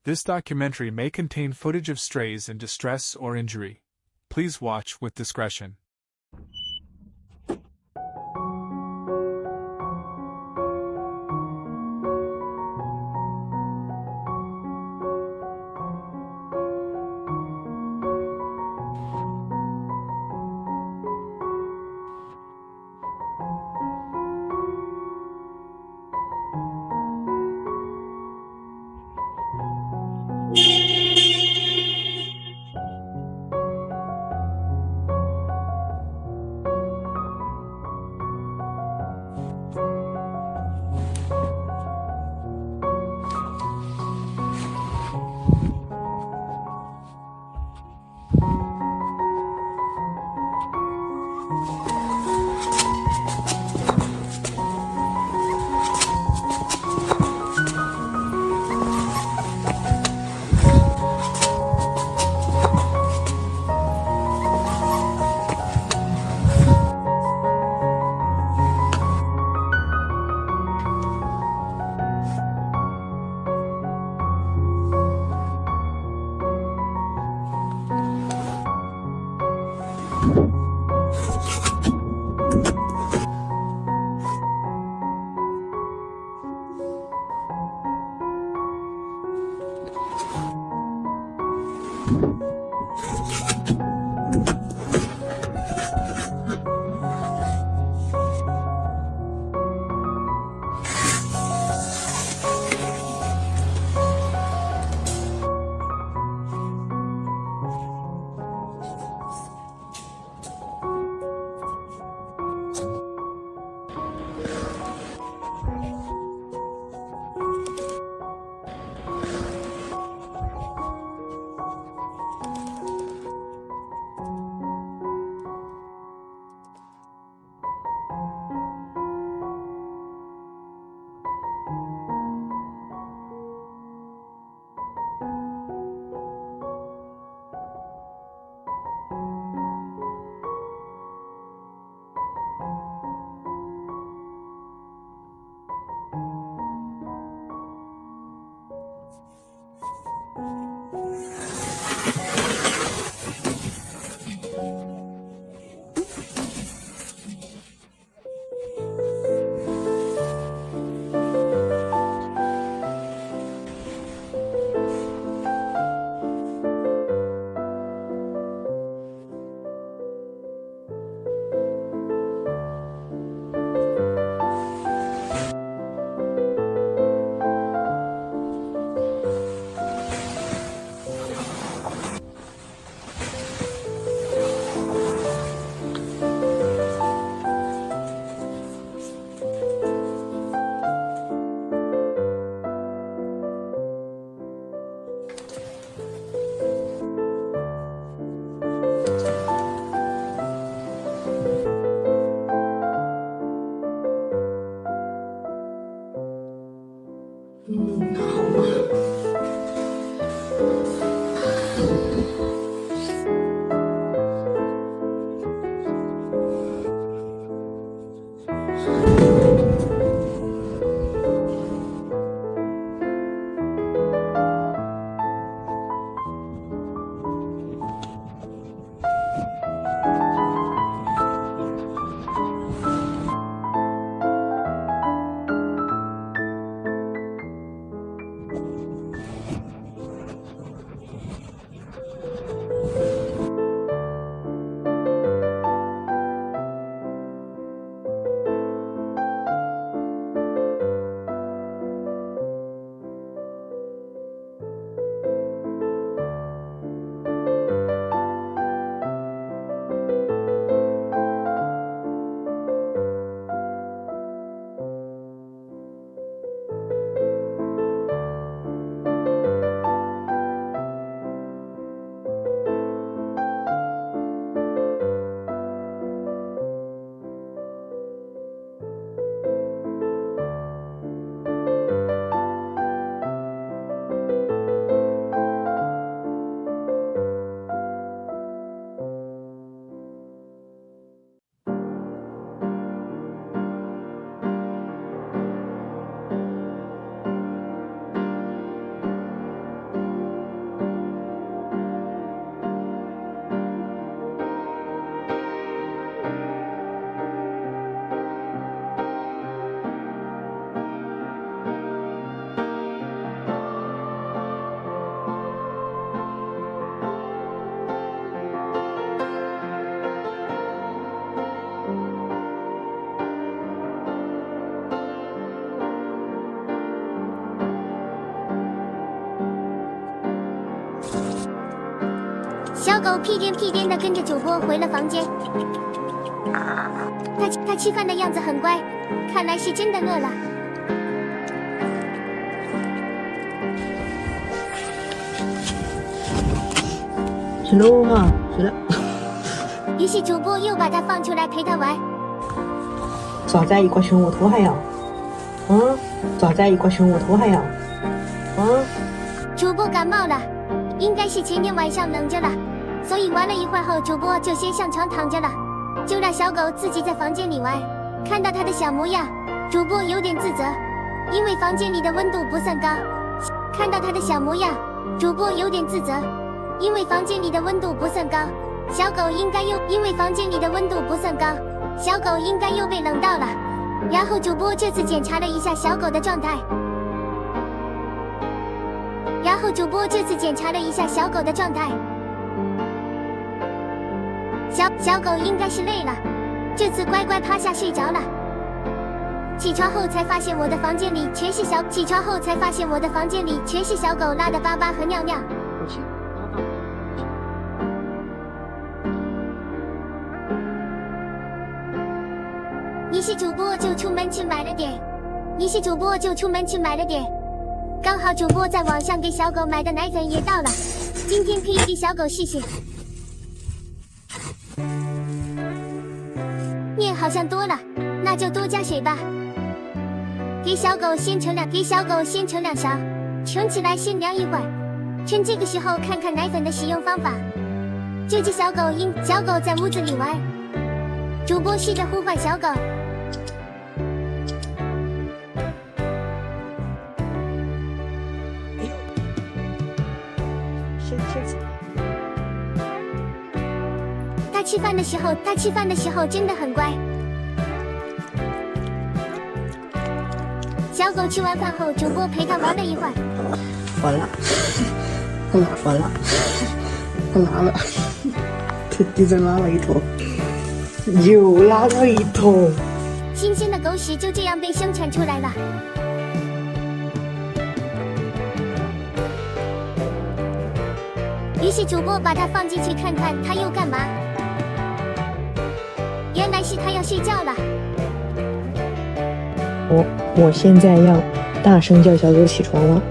This documentary may contain footage of strays in distress or injury. Please watch with discretion. 小狗屁颠屁颠地跟着主播回了房间。它吃饭的样子很乖，看来是真的饿了。睡喽哈，睡了。于是主播又把它放出来陪它玩。咋在一块熊窝头还要？咋在一块熊窝头还要？主播感冒了，应该是前天晚上冷着了，所以玩了一会儿后，主播就先上床躺着了，就让小狗自己在房间里玩。看到它的小模样，主播有点自责，因为房间里的温度不算高。看到它的小模样，主播有点自责，因为房间里的温度不算高。小狗应该又因为房间里的温度不算高，小狗应该又被冷到了。然后主播这次检查了一下小狗的状态。小狗的状态，小狗应该是累了，这次乖乖趴下睡着了。起床后才发现我的房间里全是小狗拉的粑粑和尿尿。于是主播就出门去买了点。刚好主播在网上给小狗买的奶粉也到了，今天可以给小狗试试。面好像多了，那就多加水吧。给小狗先盛2勺，盛起来先凉一会儿。趁这个时候看看奶粉的使用方法。这只小狗在屋子里玩，主播试着呼唤小狗。它吃饭的时候真的很乖。小狗吃完饭后，主播陪它玩了一会儿。完了，它拉了，它地上拉了一坨，又拉了一坨。新鲜的狗屎就这样被生产出来了。于是主播把它放进去看看它又干嘛。原来是它要睡觉了。我现在要大声叫小狗起床了。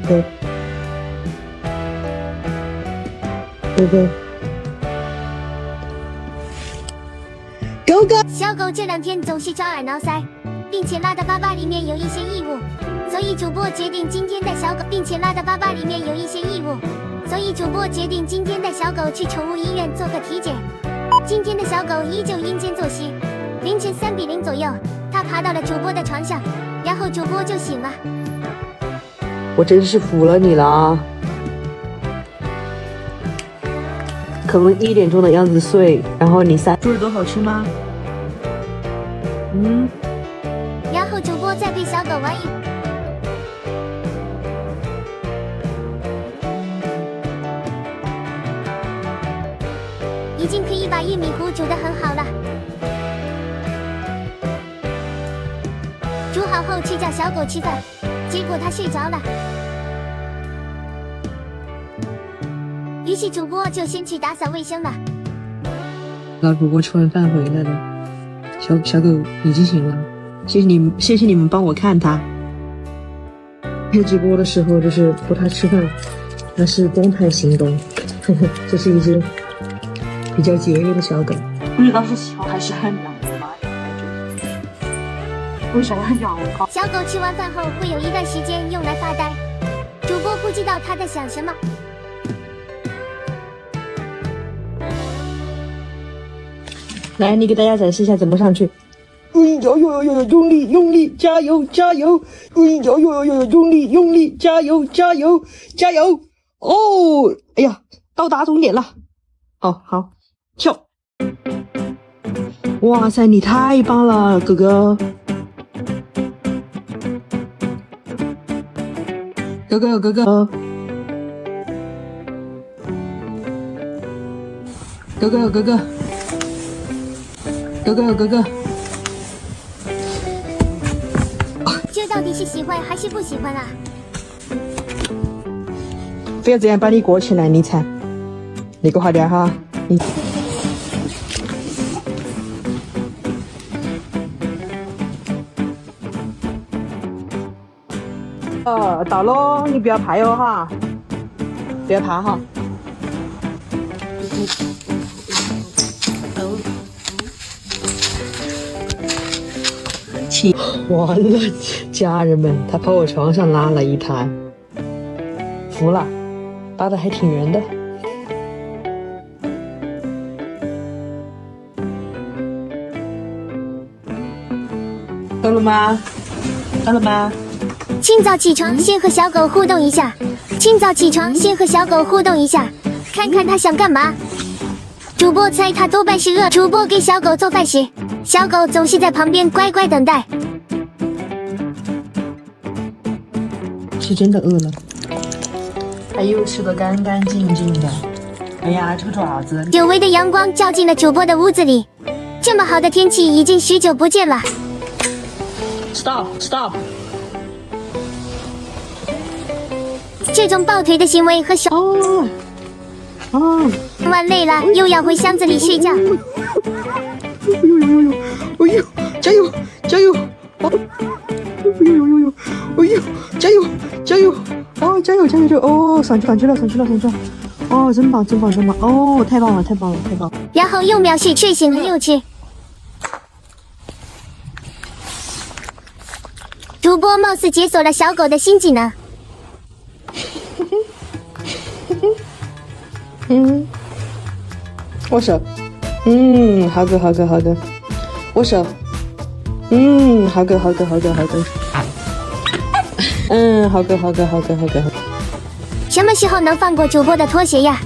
狗。小狗这2天总是抓耳挠腮，并且拉的粑粑里面有一些异物，所以主播决定今天带小狗，小狗去宠物医院做个体检。今天的小狗依旧阴间作息，凌晨3比0左右，它爬到了主播的床上，然后主播就醒了。我真是服了你了，可能1点钟的样子睡，然后你猪耳朵好吃吗？然后主播再被小狗玩一。已经可以把玉米糊煮得很好了。煮好后去叫小狗吃饭，结果它睡着了。于是主播就先去打扫卫生了。老主播吃完饭回来了，小狗已经醒了，谢谢你们帮我看它。开直播的时候就是扶它吃饭，那是动态行动，这是一只比较节约的小狗。不知道是小还是很痒的吗？为啥要咬我？小狗吃完饭后会有一段时间用来发呆，主播不知道它在想什么。来，你给大家展示一下怎么上去。用力，加油！用力，加油！哦，哎呀，到达终点了。好，跳！哇塞，你太棒了，哥哥！哥哥，哥哥！这到底是喜欢还是不喜欢啊？非要这样把你裹起来，你才那个快点哈，你。到喽，你不要怕哟哈，不要怕哈。完了，家人们，他把我床上拉了一滩，服了，拉的还挺圆的。饿了吗？饿了吗？清早起床，先和小狗互动一下。清早起床，先和小狗互动一下，看看它想干嘛。主播猜它多半是饿。主播给小狗做饭时，小狗总是在旁边乖乖等待。是真的饿了。哎呦，吃得干干净净的。哎呀，这个爪子。久违的阳光照进了主播的屋子里，这么好的天气已经许久不见了。Stop！ 这种抱腿的行为和小玩累了又要回箱子里睡觉。哎呦，加油加油！哎呦，加油加油！哦，加油加油！哦，上去了！哦，真棒！哦，太棒了！然后又秒睡，睡醒了又吃。主播貌似解锁了小狗的新技能。握手。好个。握手。好个。好个。什么时候能放过主播的拖鞋呀？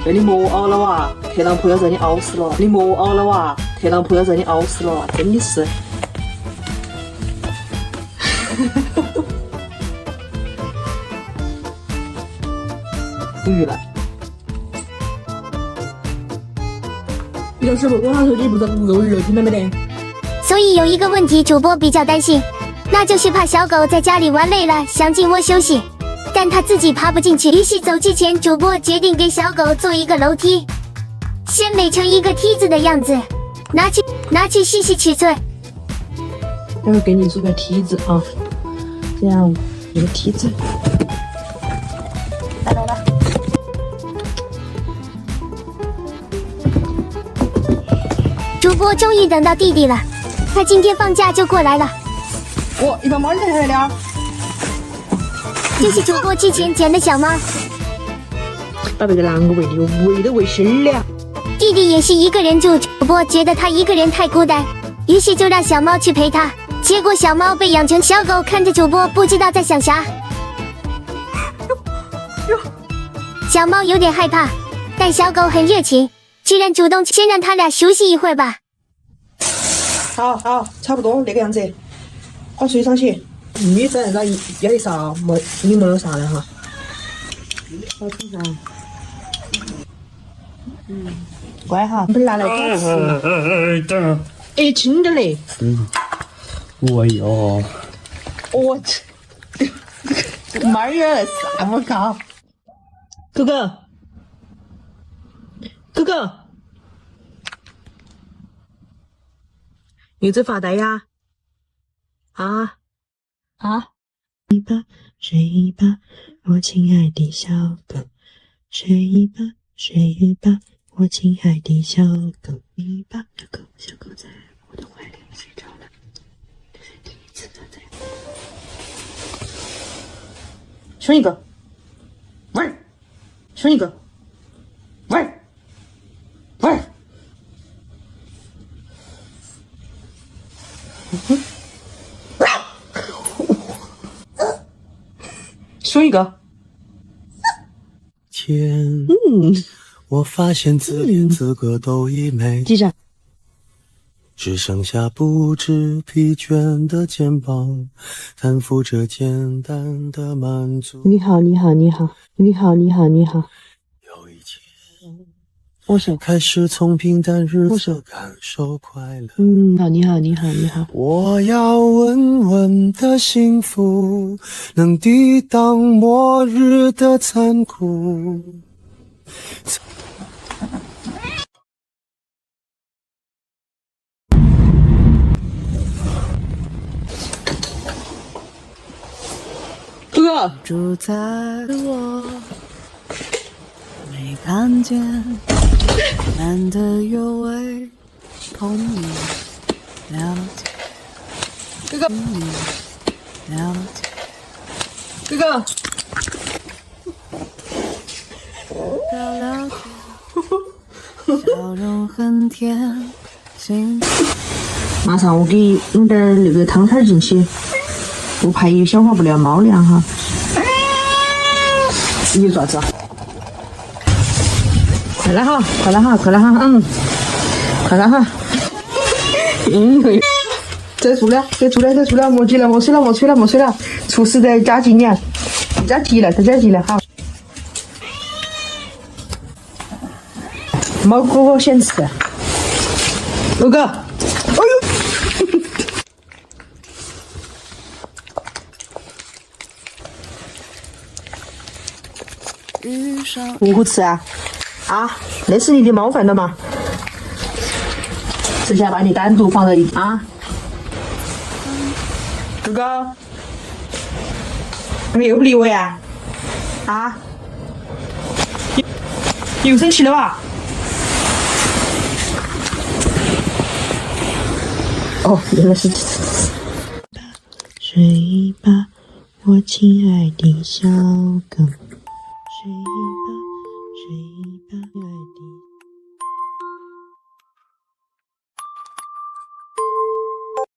被你磨熬了哇！特朗普要让你熬死了！你磨熬了哇！特朗普要让你熬死了！真的是。无语了。你要是不玩手机不是无语了，听到没得？所以有一个问题，主播比较担心，那就是怕小狗在家里玩累了，想进窝休息，但它自己爬不进去。于是走之前，主播决定给小狗做一个楼梯，先垒成一个梯子的样子，拿去试试尺寸。待会给你做个梯子啊，这样有个梯子。来。主播终于等到弟弟了，他今天放假就过来了。哇，一把猫才来了。这是主播之前捡的小猫，把那个啷个喂的，喂都喂生了。弟弟也是一个人住，主播觉得他一个人太孤单，于是就让小猫去陪他。结果小猫被养成小狗，看着主播不知道在想啥。小猫有点害怕，但小狗很热情，居然主动先让他俩熟悉一会儿吧。好，差不多那个样子。好，睡上去。女生要一勺，你没有啥的哈。好吃噻。乖哈，不是拿来煮吃。哎，轻点嘞。我哟。我这个妈呀，啥么高？哥哥，有在发呆呀？啊？睡吧，我亲爱的小狗，睡吧，我亲爱的小狗，睡吧，小狗在我的怀里睡着了，这是第一次在。凶一个，喂，凶一个，喂。凶一个。天，我发现自恋资格都已没，记着。只剩下不知疲倦的肩膀，担负着简单的满足。你好。有一天，握手。开始从平淡日子感受快乐。好，你好，你好，你好。我要稳稳的幸福，能抵挡末日的残酷。哥哥，住在我没看见，难得有位朋友了解，哥哥，了解，哥哥，了解，笑容很甜，心马上我给弄点那个汤汤进去，我怕也消化不了猫粮哈。你爪子，快来哈，快来哈，快来哈，快来哈，再出来，再出来，再出来，莫急了，莫睡了，莫吹了，莫吹了，厨师在加急呢，加急了，再加急了哈。猫哥哥先吃，哥哥，哎呦！遇上不吃啊？啊，那是你的猫饭了吗？剩下把你单独放在里啊。哥哥，你又不理我呀？啊？你又生气了吧？哦，原来是这。睡吧，我亲爱的小狗，睡吧。